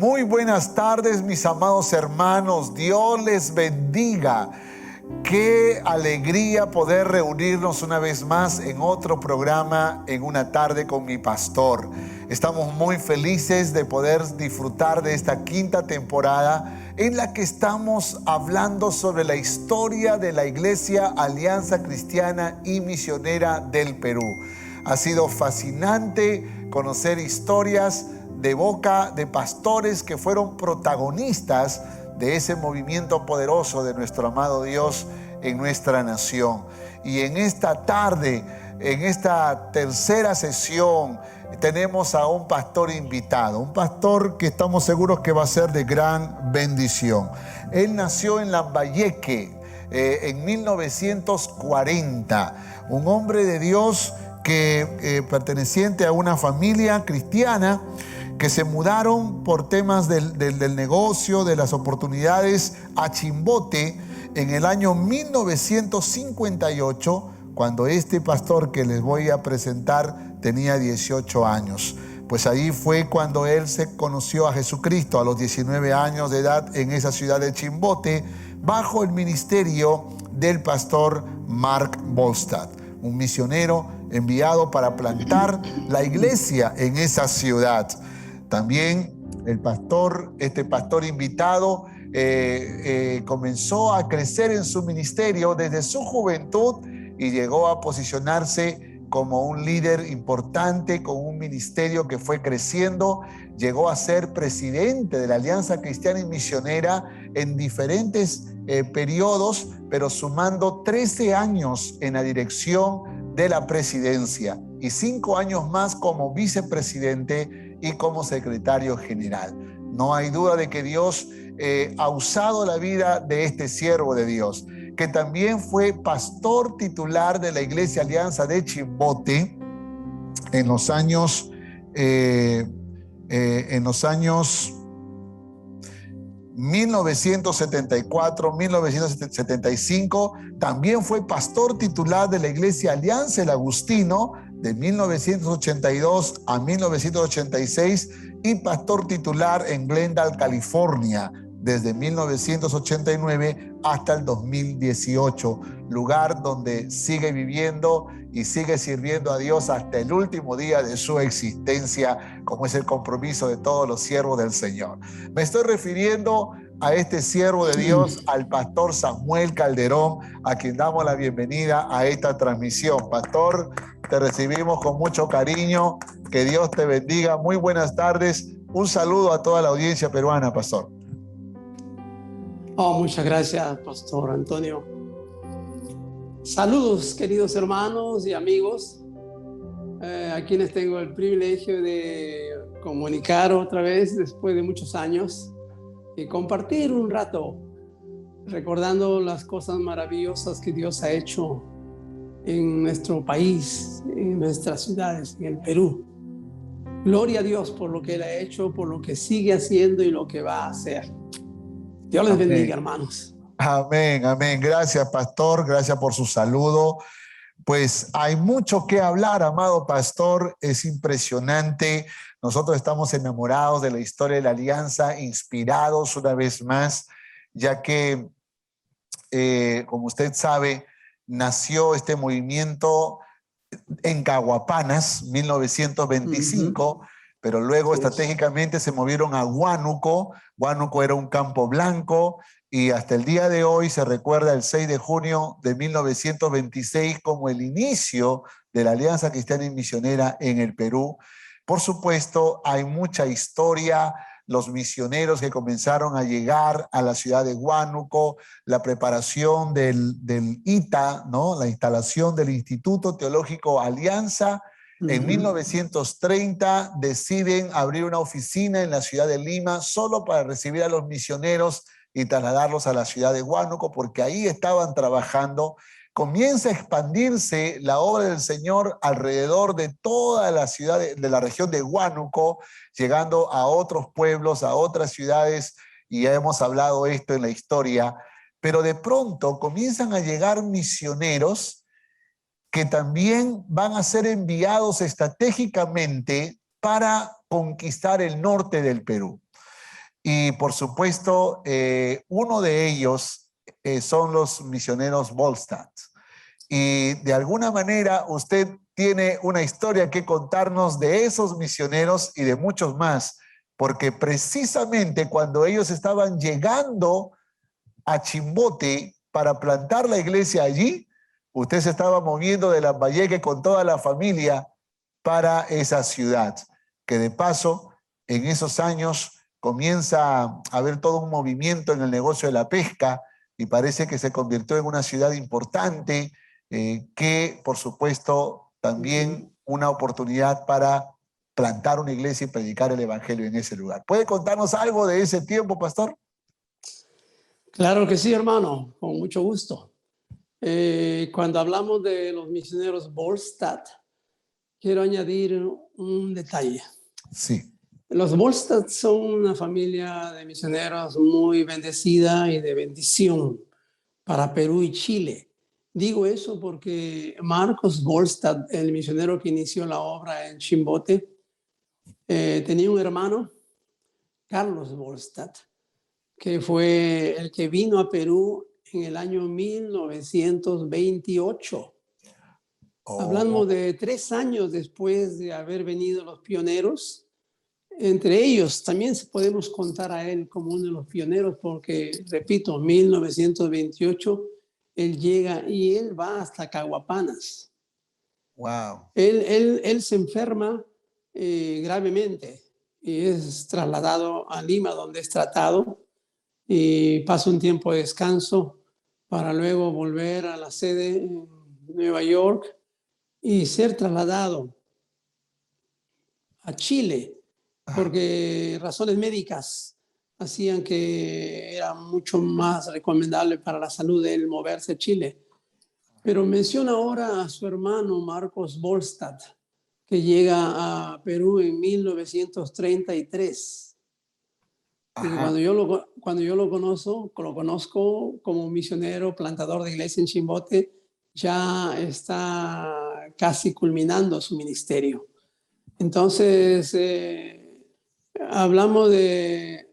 Muy buenas tardes, mis amados hermanos. Dios les bendiga. Qué alegría poder reunirnos una vez más en otro programa, en una tarde con mi pastor. Estamos muy felices de poder disfrutar de esta quinta temporada en la que estamos hablando sobre la historia de la Iglesia Alianza Cristiana y Misionera del Perú. Ha sido fascinante conocer historias de boca de pastores que fueron protagonistas de ese movimiento poderoso de nuestro amado Dios en nuestra nación. Y en esta tarde, en esta tercera sesión, tenemos a un pastor invitado, un pastor que estamos seguros que va a ser de gran bendición. Él nació en Lambayeque en 1940, un hombre de Dios que perteneciente a una familia cristiana que se mudaron por temas del negocio, de las oportunidades a Chimbote en el año 1958, cuando este pastor que les voy a presentar tenía 18 años. Pues ahí fue cuando él se conoció a Jesucristo a los 19 años de edad en esa ciudad de Chimbote, bajo el ministerio del pastor Mark Bolstad, un misionero enviado para plantar la iglesia en esa ciudad. También este pastor invitado comenzó a crecer en su ministerio desde su juventud y llegó a posicionarse como un líder importante con un ministerio que fue creciendo. Llegó a ser presidente de la Alianza Cristiana y Misionera en diferentes periodos, pero sumando 13 años en la dirección de la presidencia y 5 años más como vicepresidente y como secretario general. No hay duda de que Dios ha usado la vida de este siervo de Dios, que también fue pastor titular de la Iglesia Alianza de Chimbote en los años 1974, 1975. También fue pastor titular de la Iglesia Alianza el Agustino de 1982 a 1986 y pastor titular en Glendale, California, desde 1989 hasta el 2018, lugar donde sigue viviendo y sigue sirviendo a Dios hasta el último día de su existencia, como es el compromiso de todos los siervos del Señor. Me estoy refiriendo a este siervo de Dios, al pastor Samuel Calderón, a quien damos la bienvenida a esta transmisión. Pastor, te recibimos con mucho cariño. Que Dios te bendiga. Muy buenas tardes. Un saludo a toda la audiencia peruana, pastor. Muchas gracias, pastor Antonio. Saludos, queridos hermanos y amigos, a quienes tengo el privilegio de comunicar otra vez después de muchos años y compartir un rato recordando las cosas maravillosas que Dios ha hecho en nuestro país, en nuestras ciudades, en el Perú. Gloria a Dios por lo que Él ha hecho, por lo que sigue haciendo y lo que va a hacer. Dios les bendiga, hermanos. Amén, amén. Gracias, pastor. Gracias por su saludo. Pues hay mucho que hablar, amado pastor. Es impresionante. Nosotros estamos enamorados de la historia de la Alianza, inspirados una vez más, ya que, como usted sabe, nació este movimiento en Caguapanas, 1925, pero luego estratégicamente se movieron a Huánuco. Huánuco era un campo blanco y hasta el día de hoy se recuerda el 6 de junio de 1926 como el inicio de la Alianza Cristiana y Misionera en el Perú. Por supuesto, hay mucha historia, los misioneros que comenzaron a llegar a la ciudad de Huánuco, la preparación del ITA, ¿no? La instalación del Instituto Teológico Alianza. En 1930 deciden abrir una oficina en la ciudad de Lima solo para recibir a los misioneros y trasladarlos a la ciudad de Huánuco, porque ahí estaban trabajando. Comienza a expandirse la obra del Señor alrededor de toda la ciudad de la región de Huánuco, llegando a otros pueblos, a otras ciudades, y ya hemos hablado esto en la historia, pero de pronto comienzan a llegar misioneros que también van a ser enviados estratégicamente para conquistar el norte del Perú. Y por supuesto, uno de ellos son los misioneros Volstad. Y de alguna manera usted tiene una historia que contarnos de esos misioneros y de muchos más, porque precisamente cuando ellos estaban llegando a Chimbote para plantar la iglesia allí, usted se estaba moviendo de Lambayeque con toda la familia para esa ciudad, que de paso en esos años comienza a haber todo un movimiento en el negocio de la pesca y parece que se convirtió en una ciudad importante, que por supuesto también una oportunidad para plantar una iglesia y predicar el evangelio en ese lugar. ¿Puede contarnos algo de ese tiempo, pastor? Claro que sí, hermano, con mucho gusto. Cuando hablamos de los misioneros Volstad, quiero añadir un detalle. Sí. Los Volstad son una familia de misioneros muy bendecida y de bendición para Perú y Chile. Digo eso porque Marcos Volstad, el misionero que inició la obra en Chimbote, tenía un hermano, Carlos Volstad, que fue el que vino a Perú en el año 1928. Hablamos de 3 años después de haber venido los pioneros. Entre ellos también podemos contar a él como uno de los pioneros porque, repito, 1928, él llega y él va hasta Caguapanas. Wow. Él se enferma gravemente y es trasladado a Lima, donde es tratado, y pasa un tiempo de descanso para luego volver a la sede en Nueva York y ser trasladado a Chile, porque razones médicas hacían que era mucho más recomendable para la salud de él moverse a Chile. Pero menciona ahora a su hermano Marcos Volstad, que llega a Perú en 1933. Y cuando yo lo conozco como misionero, plantador de iglesia en Chimbote, ya está casi culminando su ministerio. Entonces, hablamos de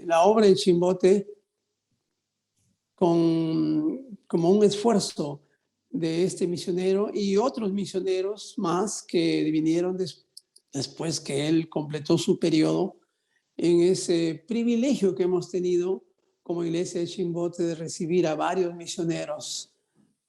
la obra en Chimbote como un esfuerzo de este misionero y otros misioneros más que vinieron después que él completó su periodo, en ese privilegio que hemos tenido como iglesia de Chimbote de recibir a varios misioneros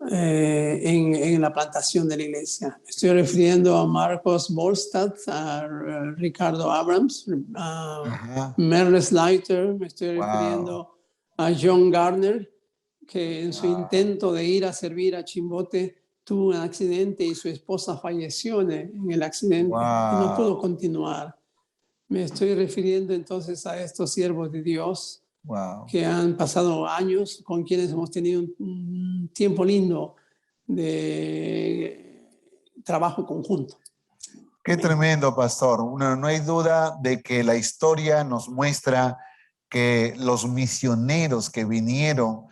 en la plantación de la iglesia. Estoy refiriendo a Marcos Volstad, a Ricardo Abrams, a Merles Leiter, me estoy refiriendo a John Garner, que en su intento de ir a servir a Chimbote tuvo un accidente y su esposa falleció en el accidente y no pudo continuar. Me estoy refiriendo entonces a estos siervos de Dios que han pasado años, con quienes hemos tenido un tiempo lindo de trabajo conjunto. Qué tremendo, pastor. No hay duda de que la historia nos muestra que los misioneros que vinieron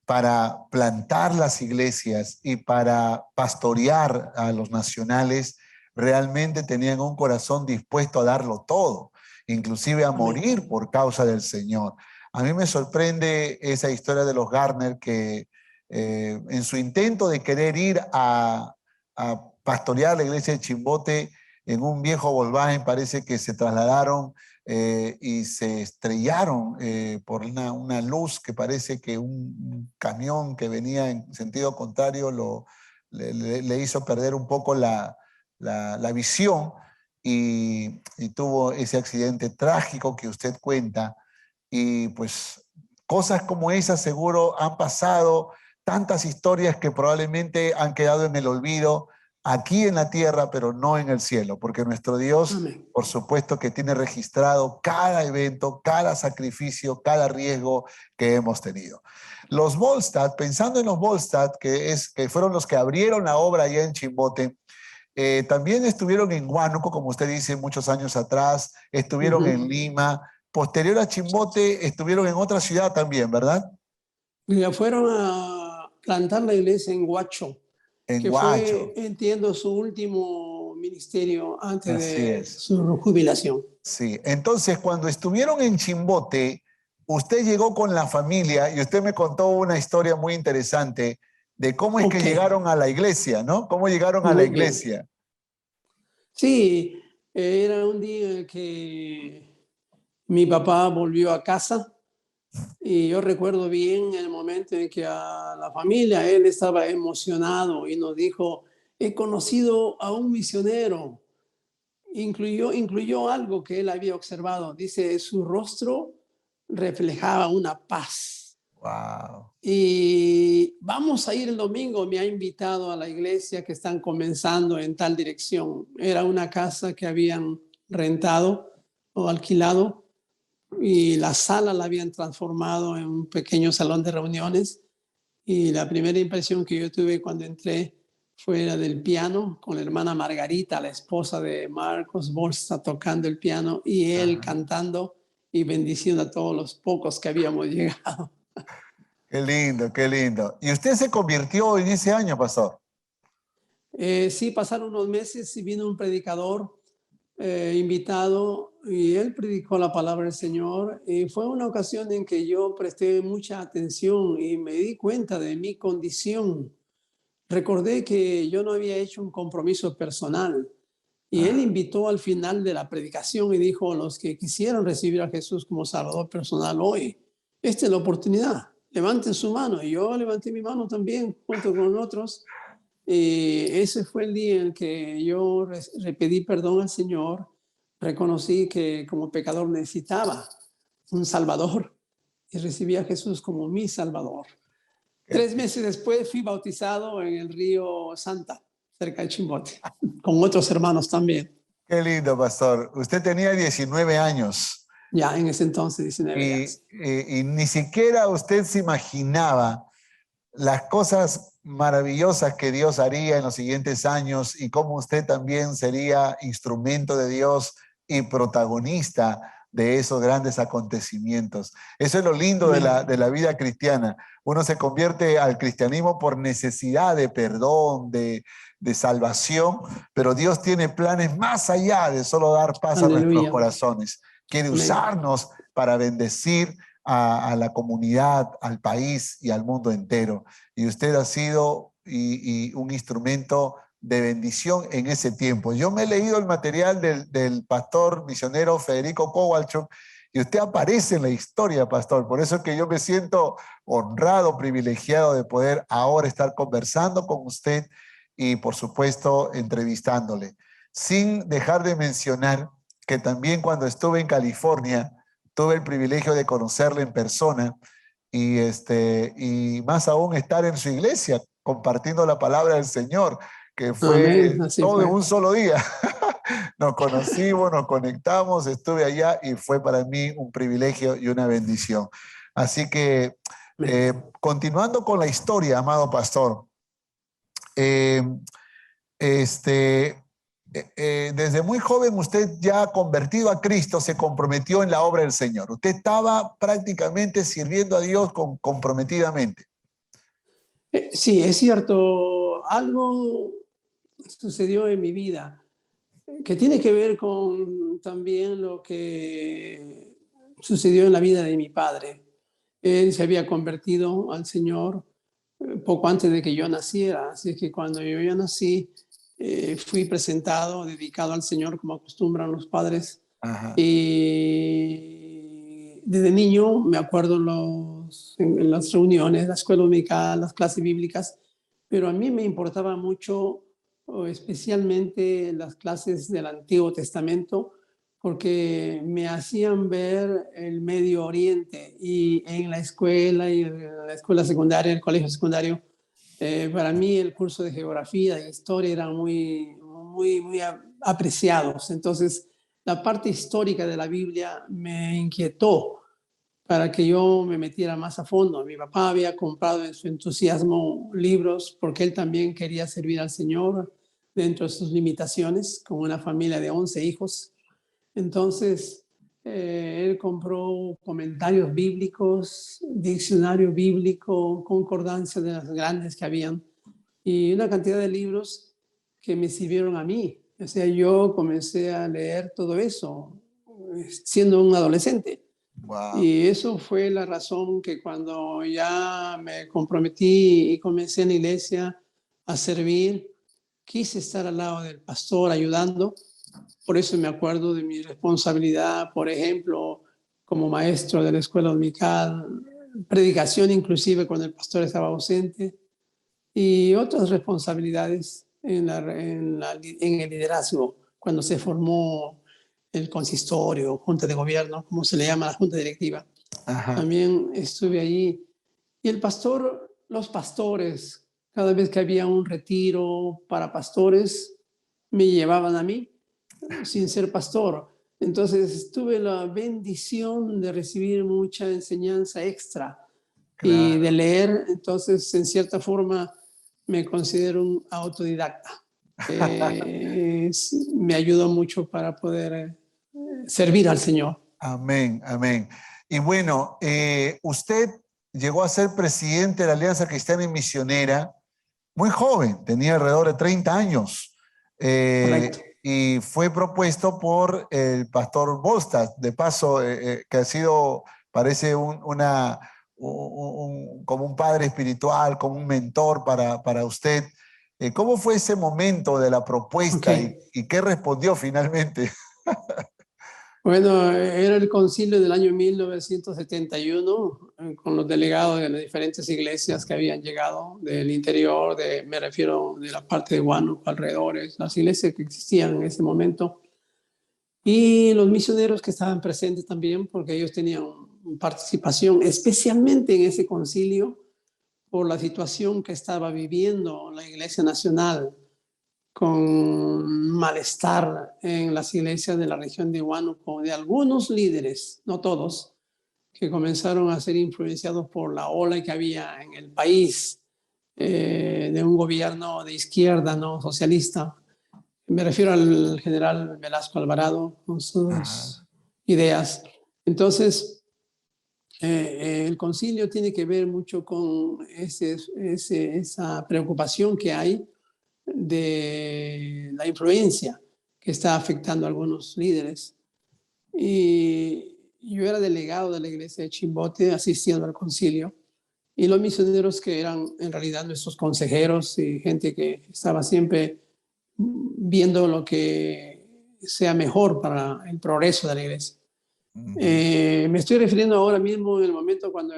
para plantar las iglesias y para pastorear a los nacionales realmente tenían un corazón dispuesto a darlo todo, inclusive a morir por causa del Señor. A mí me sorprende esa historia de los Garner que en su intento de querer ir a pastorear la iglesia de Chimbote en un viejo Volkswagen, parece que se trasladaron y se estrellaron por una luz que parece que un camión que venía en sentido contrario le hizo perder un poco la visión y tuvo ese accidente trágico que usted cuenta. Y pues cosas como esas seguro han pasado, tantas historias que probablemente han quedado en el olvido aquí en la tierra, pero no en el cielo, porque nuestro Dios, Amén, por supuesto que tiene registrado cada evento, cada sacrificio, cada riesgo que hemos tenido. Los Volstad, pensando en los Volstad, que fueron los que abrieron la obra allá en Chimbote, también estuvieron en Huánuco, como usted dice, muchos años atrás, estuvieron en Lima, posterior a Chimbote estuvieron en otra ciudad también, ¿verdad? Ya fueron a plantar la iglesia en Huacho, En que fue, Huacho. entiendo, su último ministerio antes Así de es. su jubilación. Sí, entonces cuando estuvieron en Chimbote, usted llegó con la familia y usted me contó una historia muy interesante de cómo es que Ok, llegaron a la iglesia, ¿no? ¿Cómo llegaron a la muy bien. iglesia? Sí, era un día en el que mi papá volvió a casa y yo recuerdo bien el momento en que a la familia él estaba emocionado y nos dijo, he conocido a un misionero. Incluyó algo que él había observado. Dice, su rostro reflejaba una paz. Wow. Y vamos a ir el domingo, me ha invitado a la iglesia que están comenzando en tal dirección. Era una casa que habían rentado o alquilado y la sala la habían transformado en un pequeño salón de reuniones. Y la primera impresión que yo tuve cuando entré fue la del piano, con la hermana Margarita, la esposa de Marcos Bolsa, tocando el piano y él Ajá. cantando y bendiciendo a todos los pocos que habíamos llegado. Qué lindo, qué lindo. ¿Y usted se convirtió en ese año, pastor? Sí, pasaron unos meses y vino un predicador invitado y él predicó la palabra del Señor y fue una ocasión en que yo presté mucha atención y me di cuenta de mi condición. Recordé que yo no había hecho un compromiso personal y él Ah, invitó al final de la predicación y dijo, los que quisieran recibir a Jesús como Salvador personal hoy, esta es la oportunidad, levanten su mano. Y yo levanté mi mano también junto con otros. Y ese fue el día en que yo le pedí perdón al Señor, reconocí que como pecador necesitaba un Salvador y recibí a Jesús como mi Salvador. qué, 3 meses después fui bautizado en el río Santa, cerca de Chimbote, con otros hermanos también. qué lindo, pastor. Usted tenía 19 años Ya en ese entonces, 19 y, años. y ni siquiera usted se imaginaba las cosas maravillosas que Dios haría en los siguientes años y cómo usted también sería instrumento de Dios y protagonista de esos grandes acontecimientos. Eso es lo lindo de Amén. de la vida cristiana. Uno se convierte al cristianismo por necesidad de perdón, de salvación, pero Dios tiene planes más allá de solo dar paz a nuestros Aleluya. corazones. Quiere Amén. usarnos para bendecir a la comunidad, al país y al mundo entero. Y usted ha sido un instrumento de bendición en ese tiempo. Yo me he leído el material del pastor misionero Federico Kowalczuk y usted aparece en la historia, pastor. Por eso es que yo me siento honrado, privilegiado de poder ahora estar conversando con usted y, por supuesto, entrevistándole. Sin dejar de mencionar que también cuando estuve en California, tuve el privilegio de conocerle en persona y más aún estar en su iglesia compartiendo la palabra del Señor, que Amén. fue Así todo en fue. un solo día. Nos conocimos, nos conectamos, estuve allá y fue para mí un privilegio y una bendición. Así que, Amén. continuando con la historia, amado pastor, eh, este, desde muy joven usted ya convertido a Cristo se comprometió en la obra del Señor. Usted estaba prácticamente sirviendo a Dios comprometidamente. Sí, es cierto. Algo sucedió en mi vida que tiene que ver con también lo que sucedió en la vida de mi padre. Él se había convertido al Señor poco antes de que yo naciera, así que cuando yo ya nací, fui presentado, dedicado al Señor como acostumbran los padres. Ajá. Y desde niño me acuerdo en las reuniones, la escuela dominical, las clases bíblicas, pero a mí me importaba mucho, o especialmente las clases del Antiguo Testamento, porque me hacían ver el Medio Oriente y en la escuela y en la escuela secundaria, en el colegio secundario, para mí el curso de geografía y historia eran muy apreciados. Entonces, la parte histórica de la Biblia me inquietó para que yo me metiera más a fondo. Mi papá había comprado en su entusiasmo libros porque él también quería servir al Señor dentro de sus limitaciones, con una familia de 11 hijos. Entonces, él compró comentarios bíblicos, diccionario bíblico, concordancia de las grandes que habían y una cantidad de libros que me sirvieron a mí O sea, yo comencé a leer todo eso siendo un adolescente. Wow. Y eso fue la razón que cuando ya me comprometí y comencé en la iglesia a servir, quise estar al lado del pastor ayudando. Por eso me acuerdo de mi responsabilidad, por ejemplo, como maestro de la escuela dominical, predicación inclusive cuando el pastor estaba ausente, y otras responsabilidades en el liderazgo, cuando se formó el consistorio, junta de gobierno, como se le llama la junta directiva. Ajá. También estuve allí. Y el pastor, los pastores, cada vez que había un retiro para pastores, me llevaban a mí sin ser pastor. Entonces tuve la bendición de recibir mucha enseñanza extra y de Claro. leer. Entonces, en cierta forma, me considero un autodidacta. Me ayudó mucho para poder servir al Señor. Amén, amén. Y bueno, usted llegó a ser presidente de la Alianza Cristiana y Misionera muy joven, tenía alrededor de 30 años, Correcto. y fue propuesto por el pastor Bostas, de paso, que ha sido, parece como un padre espiritual, como un mentor para usted. ¿Cómo fue ese momento de la propuesta Ok. y qué respondió finalmente? Bueno, era el concilio del año 1971 con los delegados de las diferentes iglesias que habían llegado del interior, me refiero de la parte de Huánuco, alrededores, las iglesias que existían en ese momento, y los misioneros que estaban presentes también, porque ellos tenían participación, especialmente en ese concilio, por la situación que estaba viviendo la Iglesia Nacional con malestar en las iglesias de la región de Huánuco, de algunos líderes, no todos, que comenzaron a ser influenciados por la ola que había en el país de un gobierno de izquierda, no socialista. Me refiero al general Velasco Alvarado con Ajá. sus ideas. Entonces, el concilio tiene que ver mucho con esa preocupación que hay de la influencia que está afectando a algunos líderes. Y yo era delegado de la iglesia de Chimbote asistiendo al concilio, y los misioneros que eran en realidad nuestros consejeros y gente que estaba siempre viendo lo que sea mejor para el progreso de la iglesia. Ujú. Me estoy refiriendo ahora mismo en el momento cuando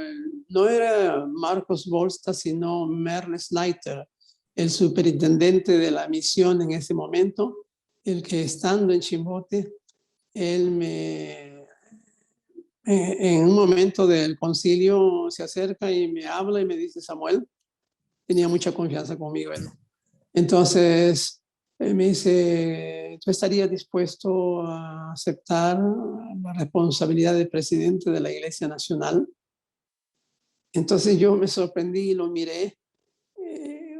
no era Marcos Bolsta, sino Merle Snyder, el superintendente de la misión en ese momento, el que estando en Chimbote, él en un momento del concilio se acerca y me habla y me dice: Samuel, tenía mucha confianza conmigo él. Entonces me dice: ¿tú estarías dispuesto a aceptar la responsabilidad de presidente de la Iglesia Nacional? Entonces yo me sorprendí y lo miré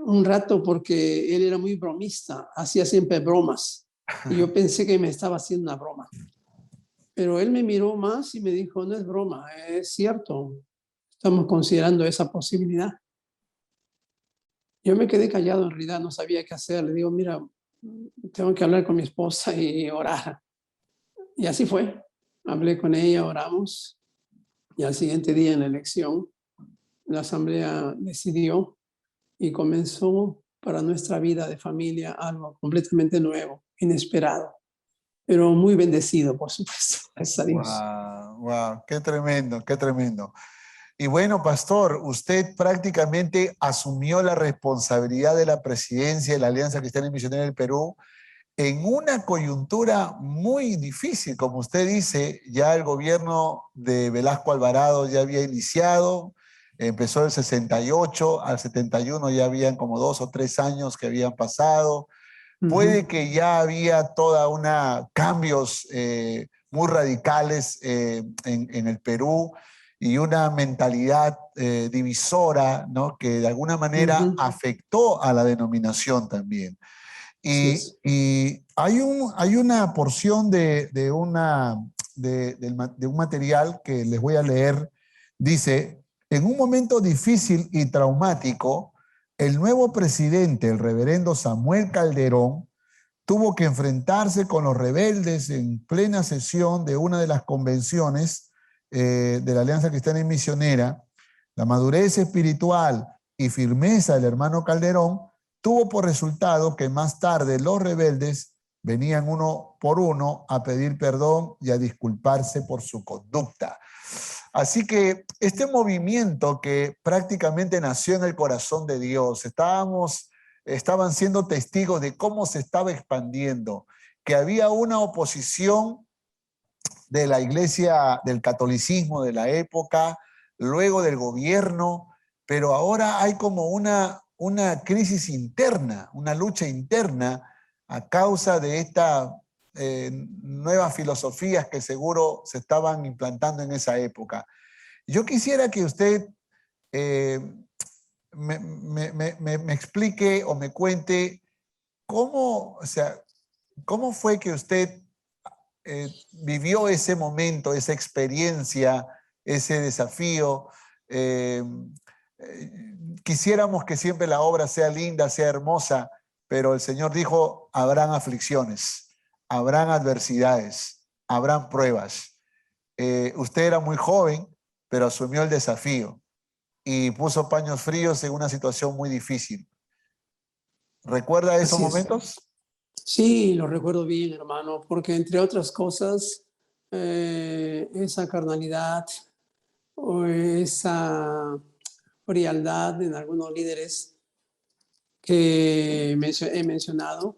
un rato, porque él era muy bromista, hacía siempre bromas, y yo pensé que me estaba haciendo una broma. Pero él me miró más y me dijo: no es broma, es cierto, estamos considerando esa posibilidad. Yo me quedé callado, en realidad no sabía qué hacer. Le digo: mira, tengo que hablar con mi esposa y orar. Y así fue. Hablé con ella, oramos, y al siguiente día en la elección, la asamblea decidió y comenzó para nuestra vida de familia algo completamente nuevo, inesperado, pero muy bendecido, por supuesto. Gracias a Dios. Wow, wow, qué tremendo, qué tremendo. Y bueno, pastor, usted prácticamente asumió la responsabilidad de la presidencia de la Alianza Cristiana y Misionera del Perú en una coyuntura muy difícil. Como usted dice, ya el gobierno de Velasco Alvarado ya había iniciado, empezó el 68, al 71 ya habían como 2 o 3 años que habían pasado. Puede que ya había toda una cambios muy radicales en el Perú y una mentalidad divisora, ¿no? Que de alguna manera afectó a la denominación también. Así Y, es. y hay una porción de un material que les voy a leer. Dice: en un momento difícil y traumático, el nuevo presidente, el reverendo Samuel Calderón, tuvo que enfrentarse con los rebeldes en plena sesión de una de las convenciones de la Alianza Cristiana y Misionera. La madurez espiritual y firmeza del hermano Calderón tuvo por resultado que más tarde los rebeldes venían uno por uno a pedir perdón y a disculparse por su conducta. Así que este movimiento que prácticamente nació en el corazón de Dios, estaban siendo testigos de cómo se estaba expandiendo, que había una oposición de la iglesia, del catolicismo de la época, luego del gobierno, pero ahora hay como una crisis interna, una lucha interna a causa de estas nuevas filosofías que seguro se estaban implantando en esa época. Yo quisiera que usted eh, me explique o me cuente cómo, o sea, cómo fue que usted vivió ese momento, esa experiencia, ese desafío. Eh, Quisiéramos que siempre la obra sea linda, sea hermosa, pero el Señor dijo, habrán aflicciones, habrán adversidades, habrán pruebas. Usted era muy joven, pero asumió el desafío y puso paños fríos en una situación muy difícil. ¿Recuerda esos Así es. momentos? Sí, lo recuerdo bien, hermano, porque entre otras cosas, esa carnalidad o esa frialdad en algunos líderes que he mencionado,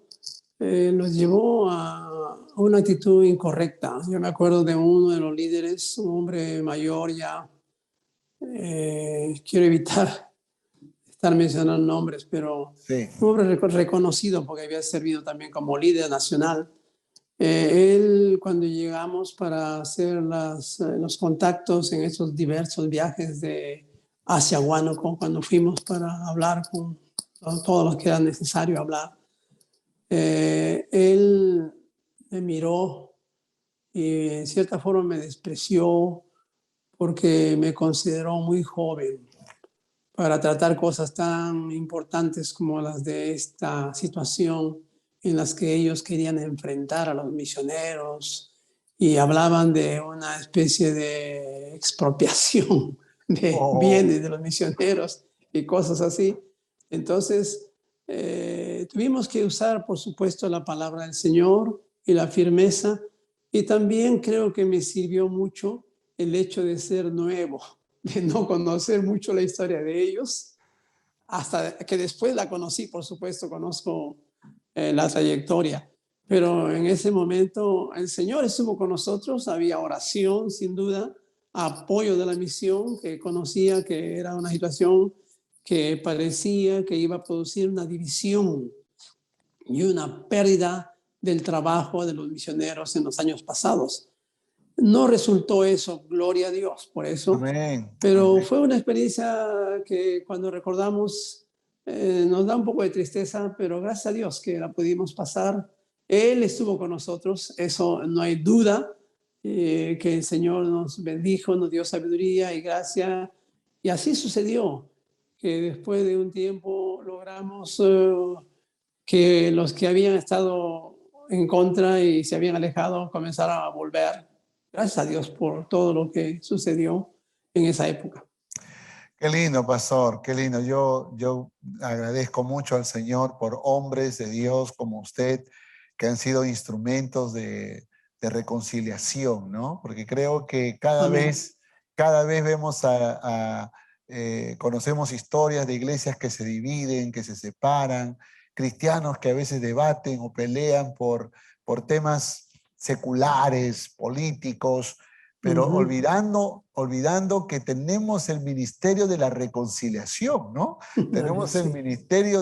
los llevó a una actitud incorrecta. Yo me acuerdo de uno de los líderes, un hombre mayor ya, quiero evitar estar mencionando nombres, pero Sí. un hombre reconocido porque había servido también como líder nacional. Él, cuando llegamos para hacer los contactos en esos diversos viajes hacia Huánuco, cuando fuimos para hablar con todos los que era necesario hablar, él me miró y en cierta forma me despreció porque me consideró muy joven para tratar cosas tan importantes como las de esta situación en las que ellos querían enfrentar a los misioneros y hablaban de una especie de expropiación de Oh, bienes de los misioneros y cosas así. Entonces, tuvimos que usar, por supuesto, la palabra del Señor y la firmeza, y también creo que me sirvió mucho el hecho de ser nuevo, de no conocer mucho la historia de ellos, hasta que después la conocí, por supuesto, conozco la trayectoria. Pero en ese momento el Señor estuvo con nosotros, había oración, sin duda, apoyo de la misión, que conocía que era una situación que parecía que iba a producir una división y una pérdida del trabajo de los misioneros en los años pasados. No resultó eso, gloria a Dios por eso, amén, pero amén. fue una experiencia que cuando recordamos nos da un poco de tristeza, pero gracias a Dios que la pudimos pasar. Él estuvo con nosotros, eso no hay duda, que el Señor nos bendijo, nos dio sabiduría y gracia, y así sucedió, que después de un tiempo logramos que los que habían estado en contra y se habían alejado comenzaron a volver. Gracias a Dios por todo lo que sucedió en esa época. Qué lindo, pastor, qué lindo. Yo agradezco mucho al Señor por hombres de Dios como usted, que han sido instrumentos de reconciliación, ¿no? Porque creo que Amén. cada vez vemos conocemos historias de iglesias que se dividen, que se separan, cristianos que a veces debaten o pelean por temas seculares, políticos, pero olvidando que tenemos el ministerio de la reconciliación, ¿no? Tenemos el Sí. ministerio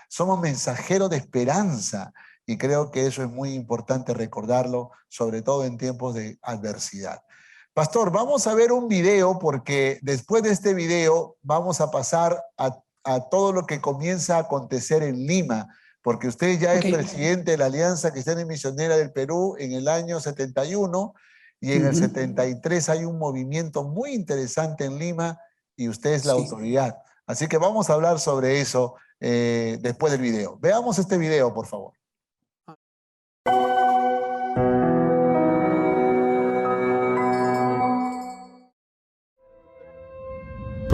somos mensajeros de esperanza y creo que eso es muy importante recordarlo, sobre todo en tiempos de adversidad. Pastor, vamos a ver un video porque después de este video vamos a pasar a todo lo que comienza a acontecer en Lima, porque usted ya es Ok. presidente de la Alianza Cristiana y Misionera del Perú en el año 71 y en el 73 hay un movimiento muy interesante en Lima y usted es la Sí. autoridad. Así que vamos a hablar sobre eso después del video. Veamos este video, por favor.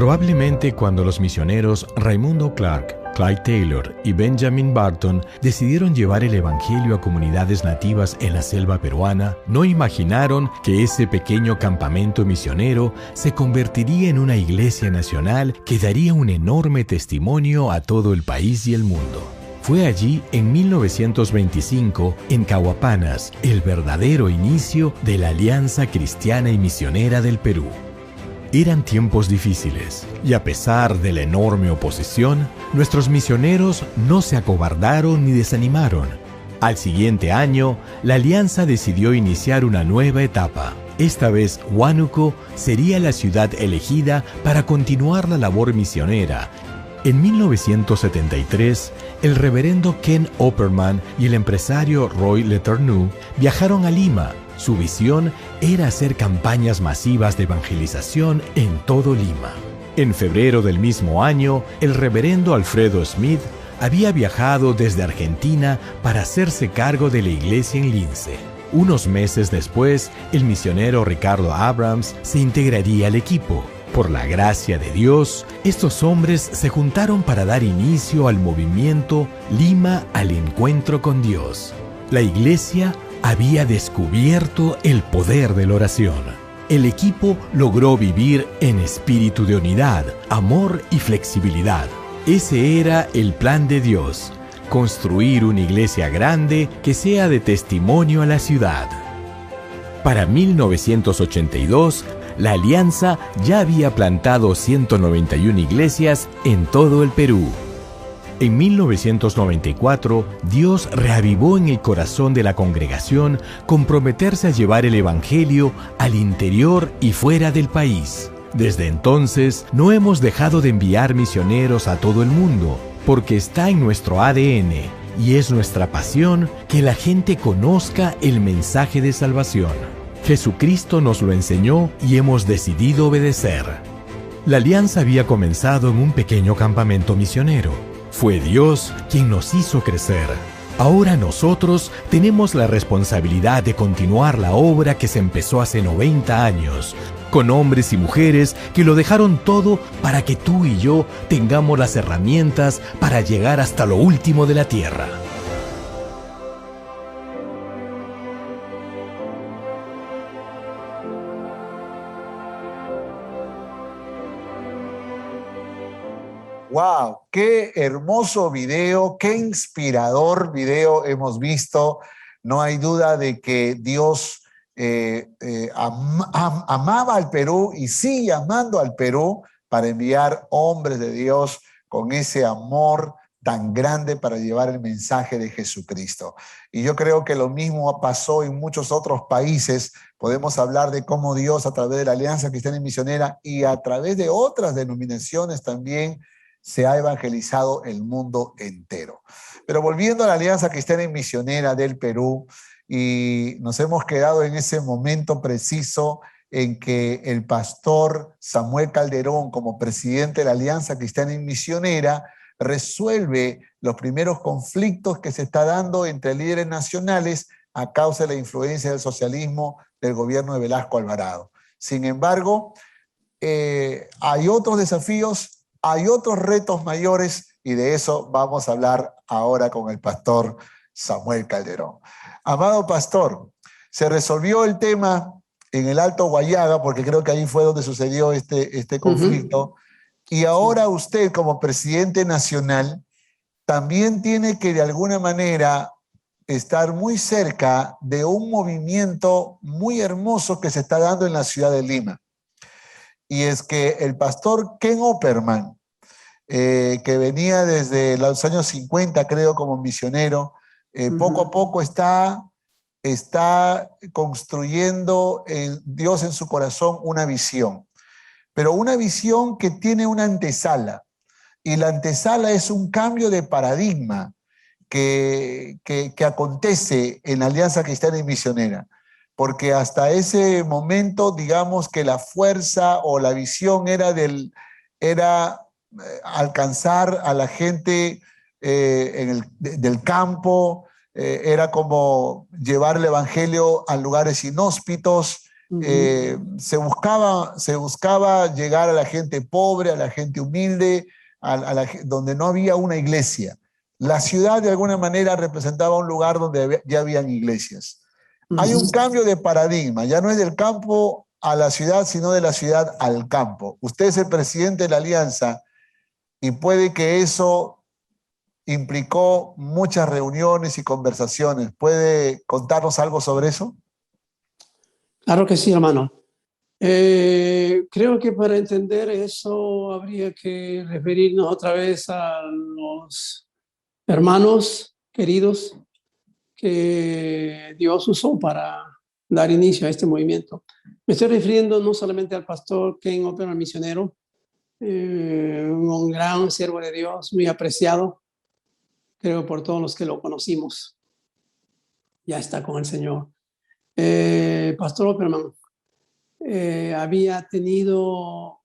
Probablemente cuando los misioneros Raimundo Clark, Clyde Taylor y Benjamin Barton decidieron llevar el evangelio a comunidades nativas en la selva peruana, no imaginaron que ese pequeño campamento misionero se convertiría en una iglesia nacional que daría un enorme testimonio a todo el país y el mundo. Fue allí, en 1925, en Cahuapanas, el verdadero inicio de la Alianza Cristiana y Misionera del Perú. Eran tiempos difíciles, y a pesar de la enorme oposición, nuestros misioneros no se acobardaron ni desanimaron. Al siguiente año, la alianza decidió iniciar una nueva etapa. Esta vez, Huánuco sería la ciudad elegida para continuar la labor misionera. En 1973, el reverendo Ken Opperman y el empresario Roy Letourneau viajaron a Lima. Su visión era hacer campañas masivas de evangelización en todo Lima. En febrero del mismo año, el reverendo Alfredo Smith había viajado desde Argentina para hacerse cargo de la iglesia en Lince. Unos meses después, el misionero Ricardo Abrams se integraría al equipo. Por la gracia de Dios, estos hombres se juntaron para dar inicio al movimiento Lima al Encuentro con Dios. La iglesia había descubierto el poder de la oración. El equipo logró vivir en espíritu de unidad, amor y flexibilidad. Ese era el plan de Dios: construir una iglesia grande que sea de testimonio a la ciudad. Para 1982, la Alianza ya había plantado 191 iglesias en todo el Perú. En 1994, Dios reavivó en el corazón de la congregación comprometerse a llevar el Evangelio al interior y fuera del país. Desde entonces, no hemos dejado de enviar misioneros a todo el mundo, porque está en nuestro ADN y es nuestra pasión que la gente conozca el mensaje de salvación. Jesucristo nos lo enseñó y hemos decidido obedecer. La alianza había comenzado en un pequeño campamento misionero. Fue Dios quien nos hizo crecer. Ahora nosotros tenemos la responsabilidad de continuar la obra que se empezó hace 90 años, con hombres y mujeres que lo dejaron todo para que tú y yo tengamos las herramientas para llegar hasta lo último de la tierra. ¡Wow! ¡Qué hermoso video! ¡Qué inspirador video hemos visto! No hay duda de que Dios amaba al Perú y sigue amando al Perú para enviar hombres de Dios con ese amor tan grande para llevar el mensaje de Jesucristo. Y yo creo que lo mismo pasó en muchos otros países. Podemos hablar de cómo Dios, a través de la Alianza Cristiana y Misionera y a través de otras denominaciones también, se ha evangelizado el mundo entero. Pero volviendo a la Alianza Cristiana y Misionera del Perú, y nos hemos quedado en ese momento preciso en que el pastor Samuel Calderón, como presidente de la Alianza Cristiana y Misionera, resuelve los primeros conflictos que se está dando entre líderes nacionales a causa de la influencia del socialismo del gobierno de Velasco Alvarado. Sin embargo, hay otros desafíos, hay otros retos mayores, y de eso vamos a hablar ahora con el pastor Samuel Calderón. Amado pastor, se resolvió el tema en el Alto Guayaga, porque creo que ahí fue donde sucedió este conflicto, y ahora usted, como presidente nacional, también tiene que de alguna manera estar muy cerca de un movimiento muy hermoso que se está dando en la ciudad de Lima. Y es que el pastor Ken Opperman, que venía desde los años 50, creo, como misionero, poco a poco está construyendo Dios en su corazón una visión, pero una visión que tiene una antesala, y la antesala es un cambio de paradigma que acontece en la Alianza Cristiana y Misionera, porque hasta ese momento, digamos que la fuerza o la visión era alcanzar a la gente del campo, era como llevar el evangelio a lugares inhóspitos, Se buscaba llegar a la gente pobre, a la gente humilde, donde no había una iglesia. La ciudad de alguna manera representaba un lugar donde ya habían iglesias. Hay un cambio de paradigma, ya no es del campo a la ciudad, sino de la ciudad al campo. Usted es el presidente de la Alianza y puede que eso implicó muchas reuniones y conversaciones. ¿Puede contarnos algo sobre eso? Claro que sí, hermano. Creo que para entender eso habría que referirnos otra vez a los hermanos queridos que Dios usó para dar inicio a este movimiento. Me estoy refiriendo no solamente al pastor Ken Opperman, misionero, un gran siervo de Dios, muy apreciado, creo por todos los que lo conocimos. Ya está con el Señor. Pastor Opperman había tenido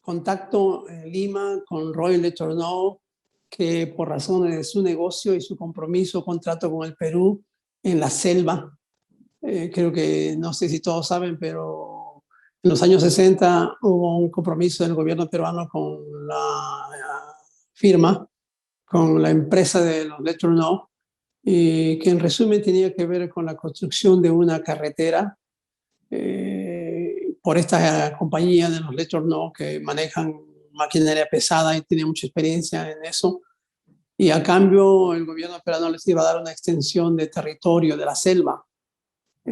contacto en Lima con Roy Letourneau, que por razones de su negocio y su compromiso, contrato con el Perú en la selva, creo que, no sé si todos saben, pero en los años 60 hubo un compromiso del gobierno peruano con la firma, con la empresa de los Letourneau, y que en resumen tenía que ver con la construcción de una carretera por esta compañía de los Letourneau, que manejan maquinaria pesada y tienen mucha experiencia en eso. Y a cambio el gobierno peruano les iba a dar una extensión de territorio de la selva,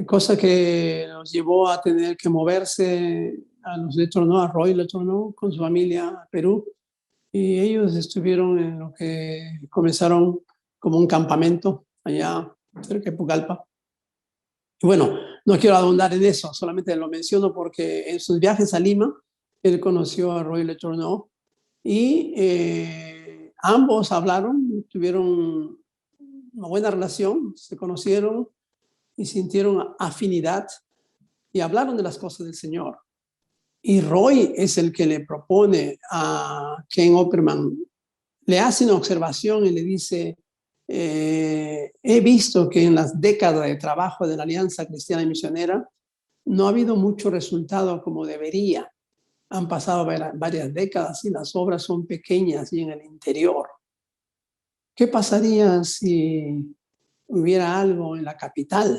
cosa que nos llevó a tener que moverse a los Letourneau, a Roy Letourneau con su familia a Perú, y ellos estuvieron en lo que comenzaron como un campamento allá cerca de Pucallpa. Y bueno, no quiero ahondar en eso, solamente lo menciono porque en sus viajes a Lima él conoció a Roy Letourneau y ambos hablaron, tuvieron una buena relación, se conocieron y sintieron afinidad y hablaron de las cosas del Señor. Y Roy es el que le propone a Ken Opperman, le hace una observación y le dice: he visto que en las décadas de trabajo de la Alianza Cristiana y Misionera no ha habido mucho resultado como debería. Han pasado varias décadas y las obras son pequeñas y en el interior. ¿Qué pasaría si hubiera algo en la capital?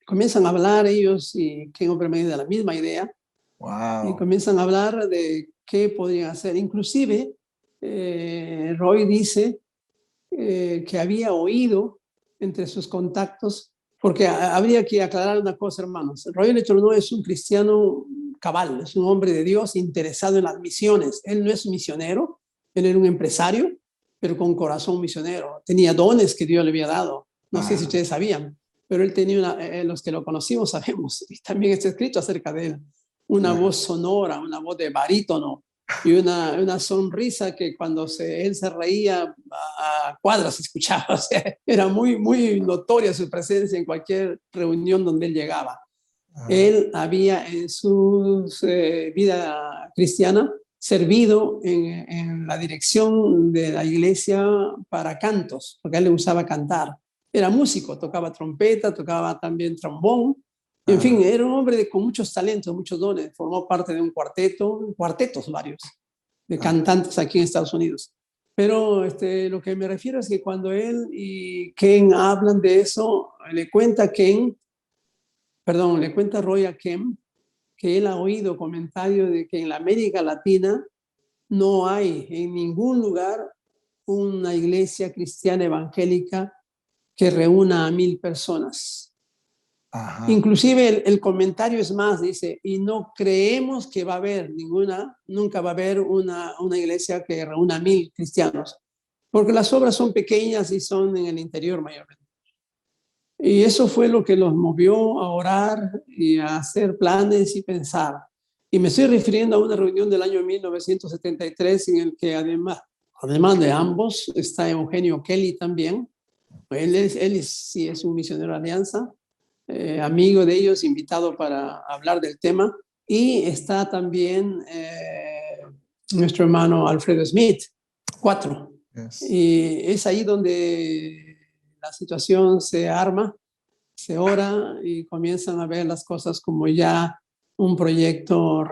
Comienzan a hablar ellos y Ken Opperman de la misma idea. Wow. Y comienzan a hablar de qué podrían hacer. Inclusive, Roy dice que había oído entre sus contactos, porque habría que aclarar una cosa, hermanos. Roy Letourneau es un cristiano cabal, es un hombre de Dios interesado en las misiones. Él no es misionero, él era un empresario, pero con corazón misionero. Tenía dones que Dios le había dado. No sé si ustedes sabían, pero él tenía los que lo conocimos sabemos, y también está escrito acerca de él, una voz sonora, una voz de barítono y una sonrisa que cuando él se reía a cuadras se escuchaba. O sea, era muy, muy notoria su presencia en cualquier reunión donde él llegaba. Él había en su vida cristiana servido en la dirección de la iglesia para cantos, porque a él le gustaba cantar. Era músico, tocaba trompeta, tocaba también trombón. En fin, era un hombre con muchos talentos, muchos dones. Formó parte de un cuartetos varios, de cantantes aquí en Estados Unidos. Pero lo que me refiero es que cuando él y Ken hablan de eso, le cuenta Roy a Ken que él ha oído comentarios de que en la América Latina no hay en ningún lugar una iglesia cristiana evangélica que reúna a 1,000 personas. Ajá. Inclusive el comentario es más, dice, y no creemos que va a haber nunca va a haber una iglesia que reúna 1,000 cristianos, porque las obras son pequeñas y son en el interior mayormente. Y eso fue lo que los movió a orar y a hacer planes y pensar. Y me estoy refiriendo a una reunión del año 1973 en el que además de ambos está Eugenio Kelly también. Él sí es un misionero de Alianza. Amigo de ellos, invitado para hablar del tema, y está también nuestro hermano Alfredo Smith, 4. Yes. Y es ahí donde la situación se arma, se ora y comienzan a ver las cosas como ya un proyecto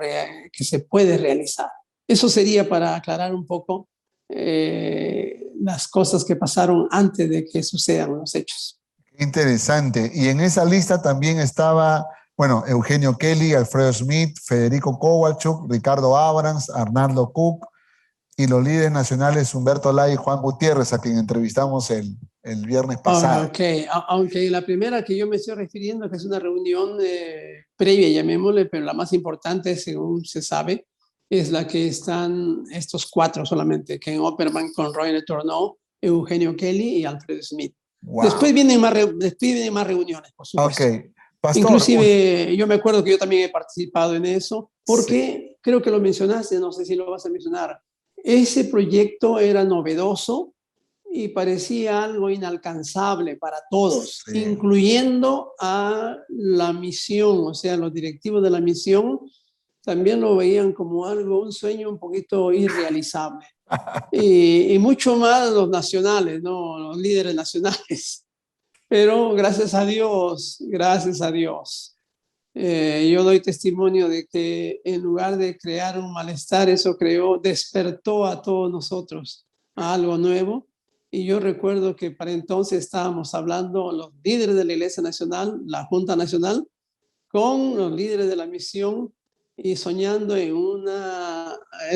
que se puede realizar. Eso sería para aclarar un poco las cosas que pasaron antes de que sucedan los hechos. Interesante. Y en esa lista también estaba, bueno, Eugenio Kelly, Alfredo Smith, Federico Kowalczuk, Ricardo Abrams, Arnaldo Cook y los líderes nacionales Humberto Lay y Juan Gutiérrez, a quien entrevistamos el viernes pasado. Ok, aunque la primera que yo me estoy refiriendo, que es una reunión previa, llamémosle, pero la más importante, según se sabe, es la que están estos 4 solamente: Ken Opperman, Conroy Letourneau, Eugenio Kelly y Alfredo Smith. Wow. Después vienen más reuniones, por supuesto. Ok, Pastor. Inclusive yo me acuerdo que yo también he participado en eso, porque creo que lo mencionaste, no sé si lo vas a mencionar. Ese proyecto era novedoso y parecía algo inalcanzable para todos, incluyendo a la misión, o sea, los directivos de la misión también lo veían como algo, un sueño un poquito irrealizable. Y mucho más los nacionales, ¿no? Los líderes nacionales. Pero gracias a Dios, yo doy testimonio de que en lugar de crear un malestar, eso despertó a todos nosotros a algo nuevo. Y yo recuerdo que para entonces estábamos hablando los líderes de la Iglesia Nacional, la Junta Nacional, con los líderes de la misión y soñando en un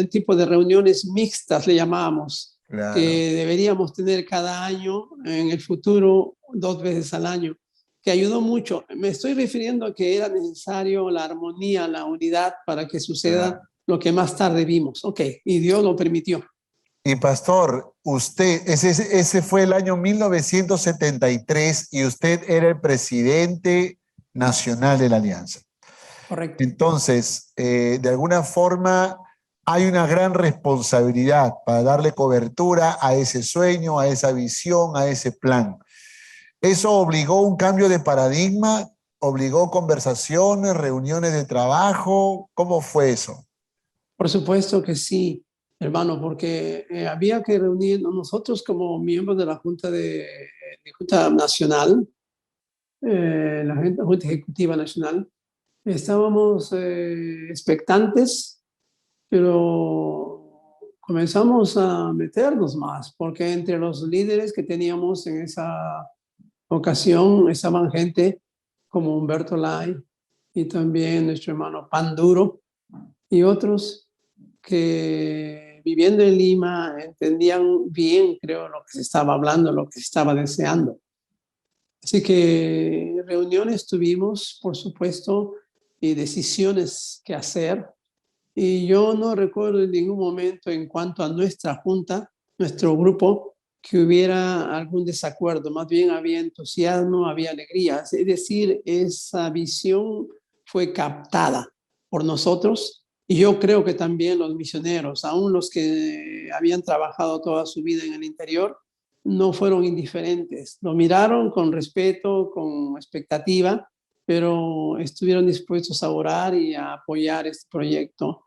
tipo de reuniones mixtas, le llamábamos, claro, que deberíamos tener cada año, en el futuro 2 veces al año, que ayudó mucho. Me estoy refiriendo a que era necesario la armonía, la unidad para que suceda lo que más tarde vimos. Ok, y Dios lo permitió. Y Pastor, usted, ese fue el año 1973 y usted era el presidente nacional de la Alianza. Correcto. Entonces, de alguna forma hay una gran responsabilidad para darle cobertura a ese sueño, a esa visión, a ese plan. ¿Eso obligó un cambio de paradigma? ¿Obligó conversaciones, reuniones de trabajo? ¿Cómo fue eso? Por supuesto que sí, hermano, porque había que reunirnos nosotros como miembros de la Junta Junta Nacional, la Junta Ejecutiva Nacional. Estábamos expectantes, pero comenzamos a meternos más, porque entre los líderes que teníamos en esa ocasión estaban gente como Humberto Lay y también nuestro hermano Panduro y otros que viviendo en Lima entendían bien, creo, lo que se estaba hablando, lo que se estaba deseando. Así que reuniones tuvimos, por supuesto, y decisiones que hacer. Y yo no recuerdo en ningún momento en cuanto a nuestra junta, nuestro grupo, que hubiera algún desacuerdo. Más bien había entusiasmo, había alegría. Es decir, esa visión fue captada por nosotros. Y yo creo que también los misioneros, aún los que habían trabajado toda su vida en el interior, no fueron indiferentes. Lo miraron con respeto, con expectativa, pero estuvieron dispuestos a orar y a apoyar este proyecto.